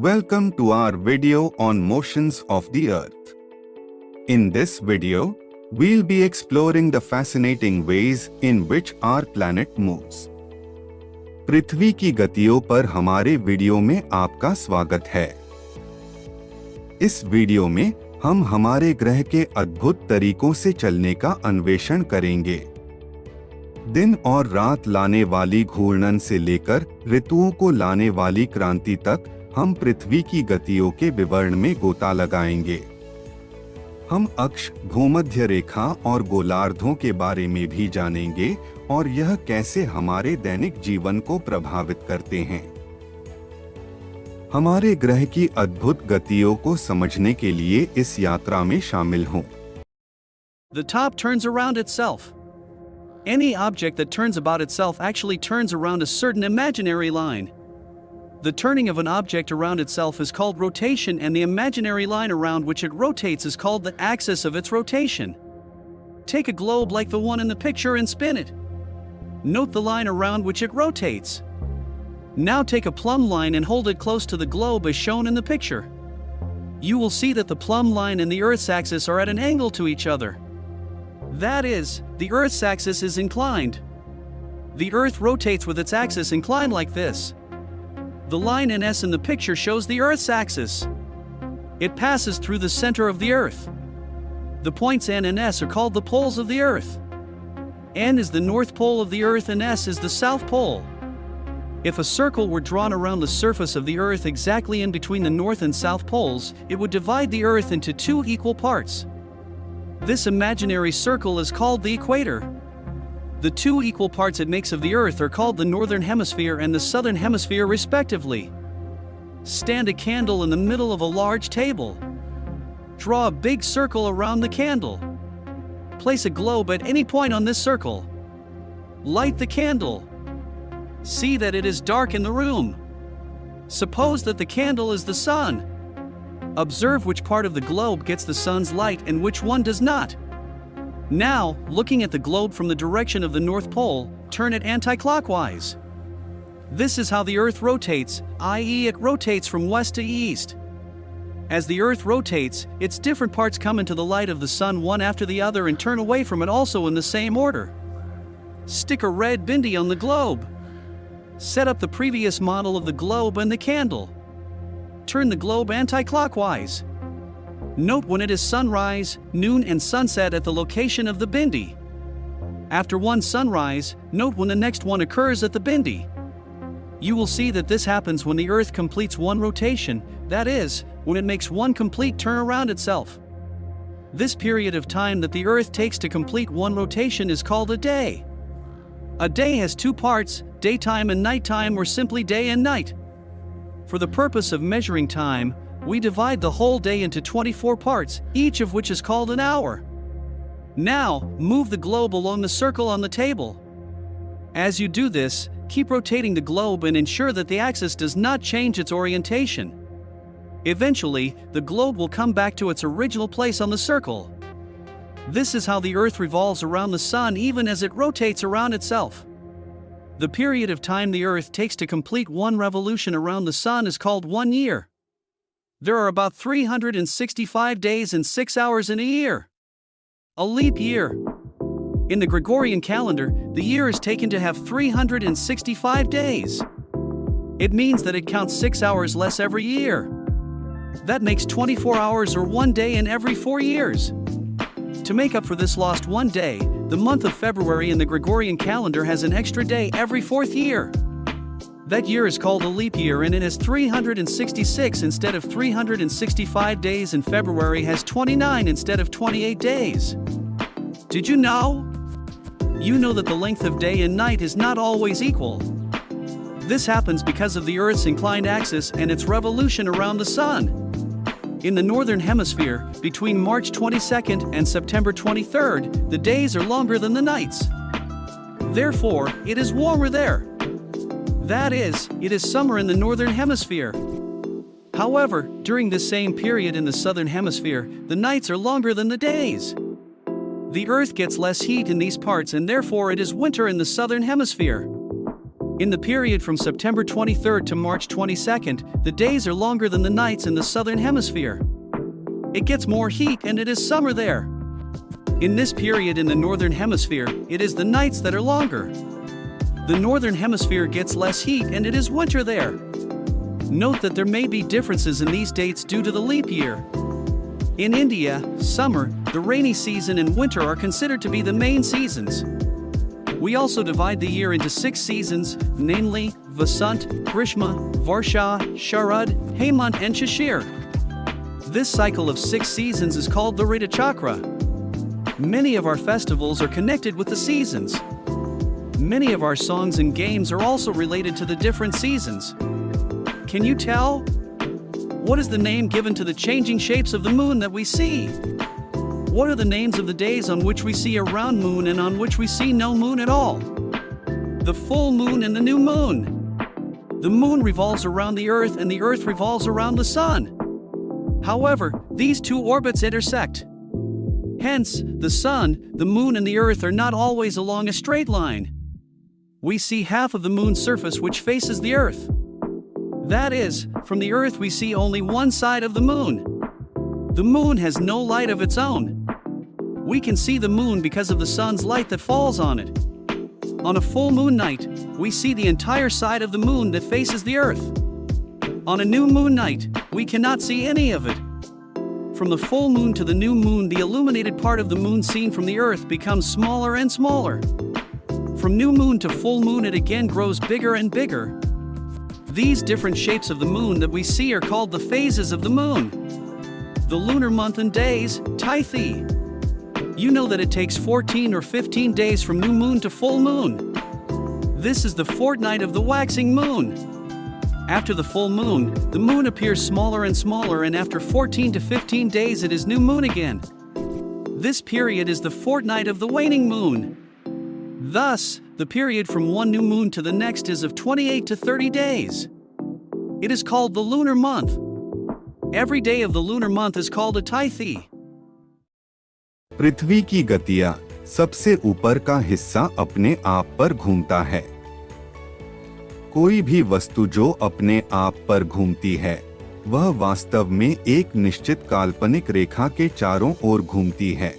Welcome to our video on motions of the Earth. In this video, we'll be exploring the fascinating ways in which our planet moves. पृथ्वी की गतियों पर हमारे video में आपका स्वागत है। इस वीडियो में हम हमारे ग्रह के अद्भुत तरीकों से चलने का अन्वेषण करेंगे। दिन और रात लाने वाली घूर्णन से लेकर ऋतुओं को लाने वाली क्रांति तक हम पृथ्वी की गतियों के विवरण में गोता लगाएंगे। हम अक्ष, भूमध्य रेखा और गोलार्धों के बारे में भी जानेंगे और यह कैसे हमारे दैनिक जीवन को प्रभावित करते हैं। हमारे ग्रह की अद्भुत गतियों को समझने के लिए इस यात्रा में शामिल हों। The top turns around itself. Any object that turns about itself actually turns around a certain imaginary line. The turning of an object around itself is called rotation, and the imaginary line around which it rotates is called the axis of its rotation. Take a globe like the one in the picture and spin it. Note the line around which it rotates. Now take a plumb line and hold it close to the globe as shown in the picture. You will see that the plumb line and the Earth's axis are at an angle to each other. That is, the Earth's axis is inclined. The Earth rotates with its axis inclined like this. The line NS in the picture shows the Earth's axis. It passes through the center of the Earth. The points N and S are called the poles of the Earth. N is the north pole of the Earth and S is the south pole. If a circle were drawn around the surface of the Earth exactly in between the north and south poles, it would divide the Earth into two equal parts. This imaginary circle is called the equator. The two equal parts it makes of the Earth are called the northern hemisphere and the southern hemisphere respectively. Stand a candle in the middle of a large table. Draw a big circle around the candle. Place a globe at any point on this circle. Light the candle. See that it is dark in the room. Suppose that the candle is the sun. Observe which part of the globe gets the sun's light and which one does not. Now, looking at the globe from the direction of the North Pole, turn it anti-clockwise. This is how the Earth rotates, i.e. it rotates from west to east. As the Earth rotates, its different parts come into the light of the sun one after the other and turn away from it also in the same order. Stick a red bindi on the globe. Set up the previous model of the globe and the candle. Turn the globe anti-clockwise. Note when it is sunrise, noon and sunset at the location of the bindi. After one sunrise, note when the next one occurs at the bindi. You will see that this happens when the Earth completes one rotation, that is, when it makes one complete turn around itself. This period of time that the Earth takes to complete one rotation is called a day. A day has two parts, daytime and nighttime, or simply day and night. For the purpose of measuring time, we divide the whole day into 24 parts, each of which is called an hour. Now, move the globe along the circle on the table. As you do this, keep rotating the globe and ensure that the axis does not change its orientation. Eventually, the globe will come back to its original place on the circle. This is how the Earth revolves around the Sun even as it rotates around itself. The period of time the Earth takes to complete one revolution around the Sun is called 1 year. There are about 365 days and 6 hours in a year. A leap year. In the Gregorian calendar, the year is taken to have 365 days. It means that it counts 6 hours less every year. That makes 24 hours or 1 day in every 4 years. To make up for this lost 1 day, the month of February in the Gregorian calendar has an extra day every 4th year. That year is called a leap year and it has 366 instead of 365 days, and February has 29 instead of 28 days. Did you know? You know that the length of day and night is not always equal. This happens because of the Earth's inclined axis and its revolution around the Sun. In the Northern Hemisphere, between March 22nd and September 23rd, the days are longer than the nights. Therefore, it is warmer there. That is, it is summer in the Northern Hemisphere. However, during this same period in the Southern Hemisphere, the nights are longer than the days. The Earth gets less heat in these parts and therefore it is winter in the Southern Hemisphere. In the period from September 23rd to March 22nd, the days are longer than the nights in the southern hemisphere. It gets more heat and it is summer there. In this period in the northern hemisphere, it is the nights that are longer. The northern hemisphere gets less heat and it is winter there. Note that there may be differences in these dates due to the leap year. In India, summer, the rainy season and winter are considered to be the main seasons. We also divide the year into 6 seasons, namely Vasant, Grishma, Varsha, Sharad, Hemant and Shishir. This cycle of 6 seasons is called the Rita Chakra. Many of our festivals are connected with the seasons. Many of our songs and games are also related to the different seasons. Can you tell? What is the name given to the changing shapes of the moon that we see? What are the names of the days on which we see a round moon and on which we see no moon at all? The full moon and the new moon. The moon revolves around the earth and the earth revolves around the sun. However, these two orbits intersect. Hence, the sun, the moon and the earth are not always along a straight line. We see half of the moon's surface which faces the earth. That is, from the earth we see only one side of the moon. The moon has no light of its own. We can see the moon because of the sun's light that falls on it. On a full moon night, we see the entire side of the moon that faces the earth. On a new moon night, we cannot see any of it. From the full moon to the new moon, the illuminated part of the moon seen from the earth becomes smaller and smaller. From new moon to full moon it again grows bigger and bigger. These different shapes of the moon that we see are called the phases of the moon. The lunar month and days, Tithi. You know that it takes 14 or 15 days from new moon to full moon. This is the fortnight of the waxing moon. After the full moon, the moon appears smaller and smaller, and after 14 to 15 days it is new moon again. This period is the fortnight of the waning moon. Thus, the period from one new moon to the next is of 28 to 30 days. It is called the lunar month. Every day of the lunar month is called a Tithi. पृथ्वी की गतियां सबसे ऊपर का हिस्सा अपने आप पर घूमता है। कोई भी वस्तु जो अपने आप पर घूमती है, वह वास्तव में एक निश्चित काल्पनिक रेखा के चारों ओर घूमती है।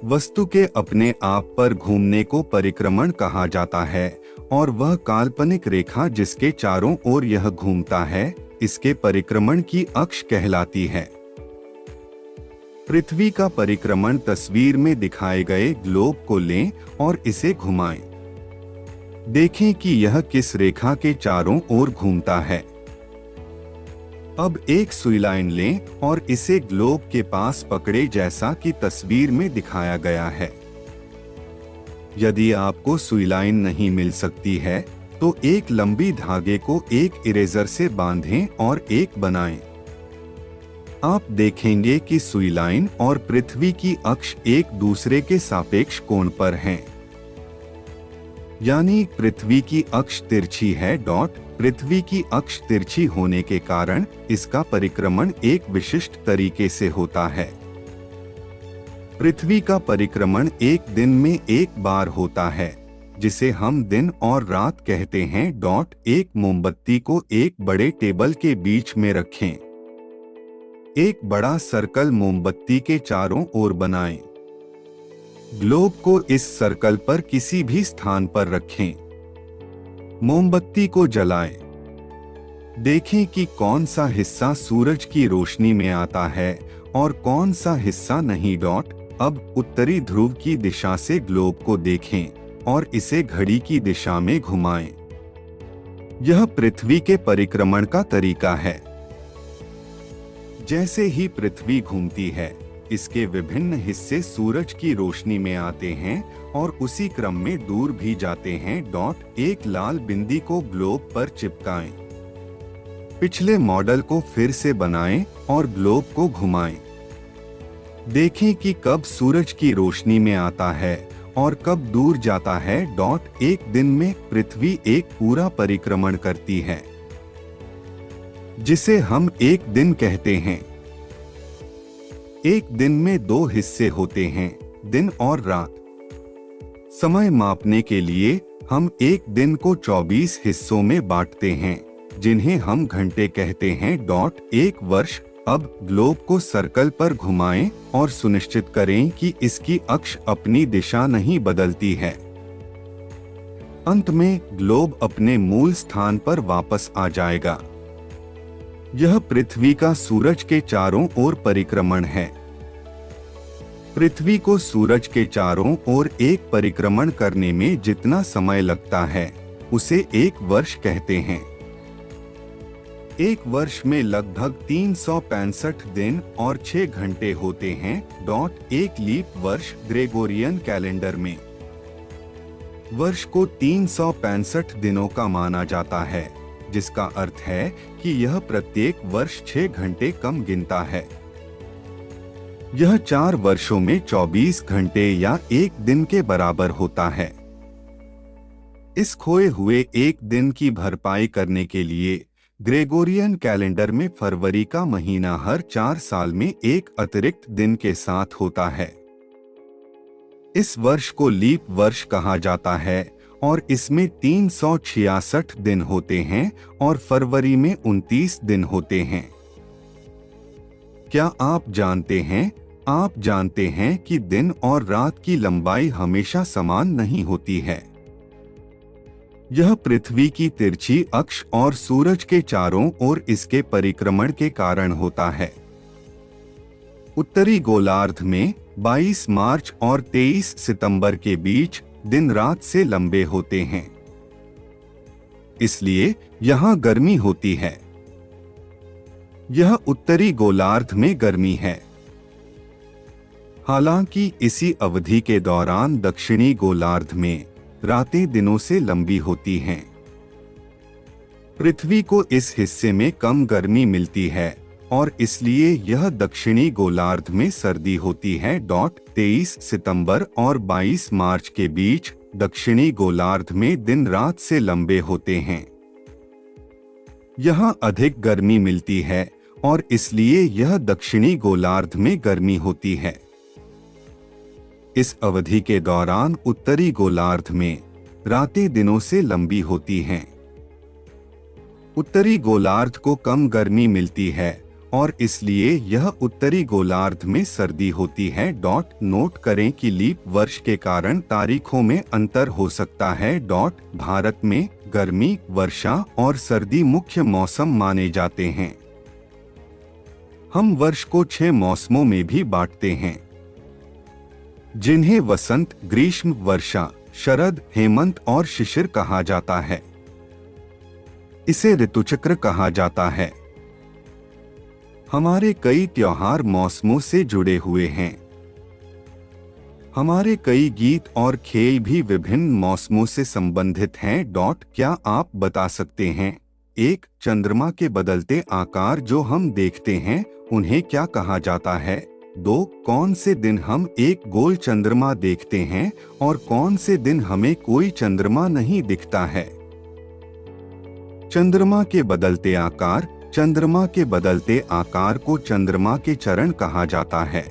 वस्तु के अपने आप पर घूमने को परिक्रमण कहा जाता है और वह काल्पनिक रेखा जिसके चारों ओर यह घूमता है, इसके परिक्रमण की अक्ष कहलाती है। पृथ्वी का परिक्रमण तस्वीर में दिखाए गए ग्लोब को लें और इसे घुमाएं। देखें कि यह किस रेखा के चारों ओर घूमता है। अब एक सुई लाइन लें और इसे ग्लोब के पास पकड़े जैसा कि तस्वीर में दिखाया गया है। यदि आपको सुई लाइन नहीं मिल सकती है, तो एक लंबी धागे को एक इरेजर से बांधें और एक बनाएं। आप देखेंगे कि सुई लाइन और पृथ्वी की अक्ष एक दूसरे के सापेक्ष कोण पर हैं। यानी पृथ्वी की अक्ष तिरछी है। पृथ्वी की अक्ष तिरछी होने के कारण इसका परिक्रमण एक विशिष्ट तरीके से होता है। पृथ्वी का परिक्रमण एक दिन में एक बार होता है, जिसे हम दिन और रात कहते हैं। एक मोमबत्ती को एक बड़े टेबल के बीच में रखें। एक बड़ा सर्कल मोमबत्ती के चारों ओर बनाएं। ग्लोब को इस सर्कल पर किसी भी स्थान पर रखें। मोमबत्ती को जलाएं। देखें कि कौन सा हिस्सा सूरज की रोशनी में आता है और कौन सा हिस्सा नहीं। अब उत्तरी ध्रुव की दिशा से ग्लोब को देखें और इसे घड़ी की दिशा में घुमाएं। यह पृथ्वी के परिक्रमण का तरीका है। जैसे ही पृथ्वी घूमती है, इसके विभिन्न हिस्से सूरज की रोशनी में आते हैं और उसी क्रम में दूर भी जाते हैं। एक लाल बिंदी को ग्लोब पर चिपकाएं। पिछले मॉडल को फिर से बनाएं और ग्लोब को घुमाएं। देखें कि कब सूरज की रोशनी में आता है और कब दूर जाता है। एक दिन में पृथ्वी एक पूरा परिक्रमण करती है, जिसे हम एक दिन कहते हैं। एक दिन में 2 हिस्से होते हैं, दिन और रात। समय मापने के लिए हम एक दिन को 24 हिस्सों में बांटते हैं, जिन्हें हम घंटे कहते हैं। एक वर्ष। अब ग्लोब को सर्कल पर घुमाएं और सुनिश्चित करें कि इसकी अक्ष अपनी दिशा नहीं बदलती है। अंत में ग्लोब अपने मूल स्थान पर वापस आ जाएगा। यह पृथ्वी का सूरज के चारों ओर परिक्रमण है। पृथ्वी को सूरज के चारों ओर एक परिक्रमण करने में जितना समय लगता है, उसे एक वर्ष कहते हैं। एक वर्ष में लगभग 365 दिन और 6 घंटे होते हैं। एक लीप वर्ष ग्रेगोरियन कैलेंडर में वर्ष को 365 दिनों का माना जाता है, जिसका अर्थ है कि यह प्रत्येक वर्ष 6 घंटे कम गिनता है। यह 4 वर्षों में 24 घंटे या एक दिन के बराबर होता है। इस खोए हुए एक दिन की भरपाई करने के लिए ग्रेगोरियन कैलेंडर में फरवरी का महीना हर 4 साल में एक अतिरिक्त दिन के साथ होता है। इस वर्ष को लीप वर्ष कहा जाता है और इसमें 366 दिन होते हैं और फरवरी में 29 दिन होते हैं। क्या आप जानते हैं कि दिन और रात की लंबाई हमेशा समान नहीं होती है। यह पृथ्वी की तिरछी अक्ष और सूरज के चारों ओर इसके परिक्रमण के कारण होता है। उत्तरी गोलार्ध में 22 मार्च और 23 सितंबर के बीच दिन रात से लंबे होते हैं, इसलिए यहां गर्मी होती है। यह उत्तरी गोलार्ध में गर्मी है। हालांकि इसी अवधि के दौरान दक्षिणी गोलार्ध में रातें दिनों से लंबी होती हैं। पृथ्वी को इस हिस्से में कम गर्मी मिलती है और इसलिए यह दक्षिणी गोलार्ध में सर्दी होती है। 23 सितंबर और 22 मार्च के बीच दक्षिणी गोलार्ध में दिन रात से लंबे होते हैं। यहाँ अधिक गर्मी मिलती है और इसलिए यह दक्षिणी गोलार्ध में गर्मी होती है। इस अवधि के दौरान उत्तरी गोलार्ध में रातें दिनों से लंबी होती हैं। उत्तरी गोलार्ध को कम गर्मी मिलती है और इसलिए यह उत्तरी गोलार्ध में सर्दी होती है। नोट करें कि लीप वर्ष के कारण तारीखों में अंतर हो सकता है। भारत में गर्मी, वर्षा और सर्दी मुख्य मौसम माने जाते हैं। हम वर्ष को 6 मौसमों में भी बांटते हैं, जिन्हें वसंत, ग्रीष्म, वर्षा, शरद, हेमंत और शिशिर कहा जाता है। इसे ऋतुचक्र कहा जाता है। हमारे कई त्योहार मौसमों से जुड़े हुए हैं। हमारे कई गीत और खेल भी विभिन्न मौसमों से संबंधित हैं। क्या आप बता सकते हैं? 1. चंद्रमा के बदलते आकार जो हम देखते हैं, उन्हें क्या कहा जाता है? 2. कौन से दिन हम एक गोल चंद्रमा देखते हैं और कौन से दिन हमें कोई चंद्रमा नहीं दिखता है? चंद्रमा के बदलते आकार को चंद्रमा के चरण कहा जाता है।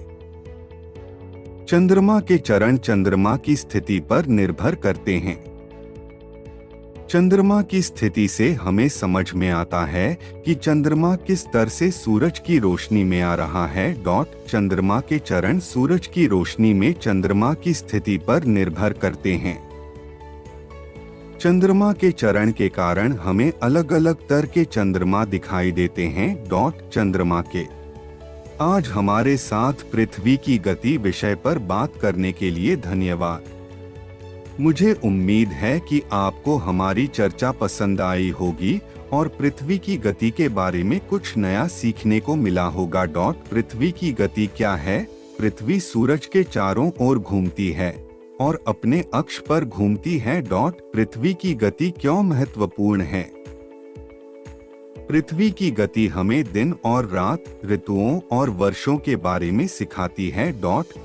चंद्रमा के चरण चंद्रमा की स्थिति पर निर्भर करते हैं। चंद्रमा की स्थिति से हमें समझ में आता है कि चंद्रमा किस स्तर से सूरज की रोशनी में आ रहा है। चंद्रमा के चरण सूरज की रोशनी में चंद्रमा की स्थिति पर निर्भर करते हैं। चंद्रमा के चरण के कारण हमें अलग अलग तरह के चंद्रमा दिखाई देते हैं। चंद्रमा के आज हमारे साथ पृथ्वी की गति विषय पर बात करने के लिए धन्यवाद। मुझे उम्मीद है कि आपको हमारी चर्चा पसंद आई होगी और पृथ्वी की गति के बारे में कुछ नया सीखने को मिला होगा। पृथ्वी की गति क्या है? पृथ्वी सूरज के चारों ओर घूमती है और अपने अक्ष पर घूमती है। पृथ्वी की गति क्यों महत्वपूर्ण है? पृथ्वी की गति हमें दिन और रात, ऋतुओं और वर्षों के बारे में सिखाती है।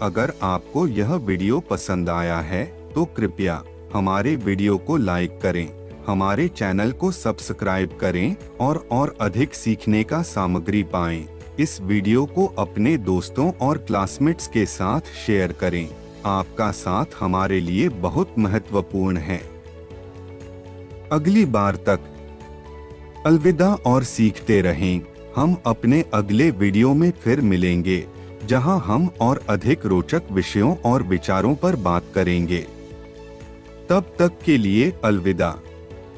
अगर आपको यह वीडियो पसंद आया है तो कृपया हमारे वीडियो को लाइक करें, हमारे चैनल को सब्सक्राइब करें और अधिक सीखने का सामग्री पाएं। इस वीडियो को अपने दोस्तों और क्लासमेट्स के साथ शेयर करें। आपका साथ हमारे लिए बहुत महत्वपूर्ण है। अगली बार तक अलविदा और सीखते रहें। हम अपने अगले वीडियो में फिर मिलेंगे, जहां हम और अधिक रोचक विषयों और विचारों पर बात करेंगे। तब तक के लिए अलविदा।